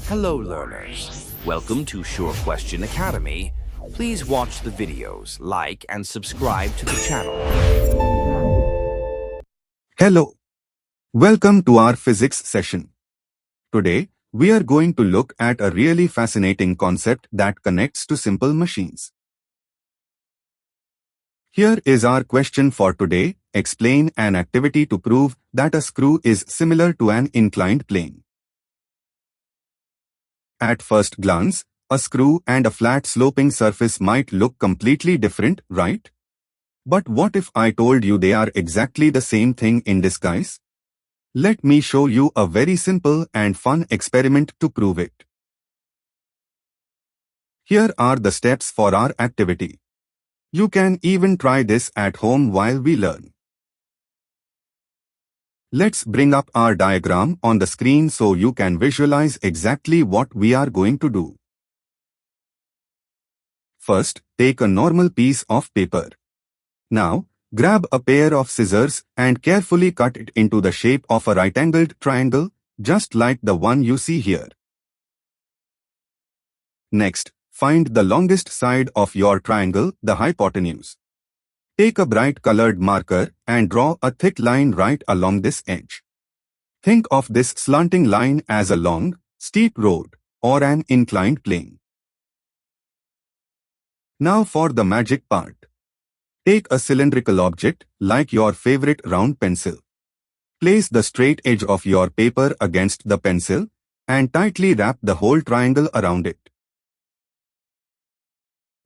Hello learners, welcome to Sure Question Academy. Please watch the videos, like and subscribe to the channel. Hello. Welcome to our physics session. Today, we are going to look at a really fascinating concept that connects to simple machines. Here is our question for today. Explain an activity to prove that a screw is similar to an inclined plane. At first glance, a screw and a flat sloping surface might look completely different, right? But what if I told you they are exactly the same thing in disguise? Let me show you a very simple and fun experiment to prove it. Here are the steps for our activity. You can even try this at home while we learn. Let's bring up our diagram on the screen so you can visualize exactly what we are going to do. First, take a normal piece of paper. Now, grab a pair of scissors and carefully cut it into the shape of a right-angled triangle, just like the one you see here. Next, find the longest side of your triangle, the hypotenuse. Take a bright colored marker and draw a thick line right along this edge. Think of this slanting line as a long, steep road or an inclined plane. Now for the magic part. Take a cylindrical object, like your favorite round pencil. Place the straight edge of your paper against the pencil and tightly wrap the whole triangle around it.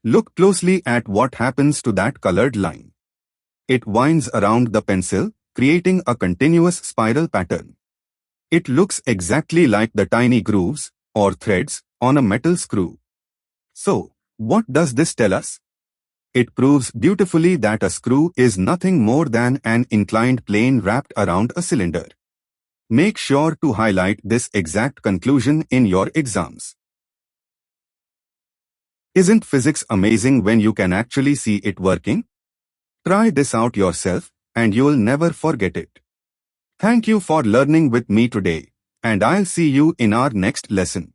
Look closely at what happens to that colored line. It winds around the pencil, creating a continuous spiral pattern. It looks exactly like the tiny grooves, or threads, on a metal screw. So, what does this tell us? It proves beautifully that a screw is nothing more than an inclined plane wrapped around a cylinder. Make sure to highlight this exact conclusion in your exams. Isn't physics amazing when you can actually see it working? Try this out yourself, and you'll never forget it. Thank you for learning with me today, and I'll see you in our next lesson.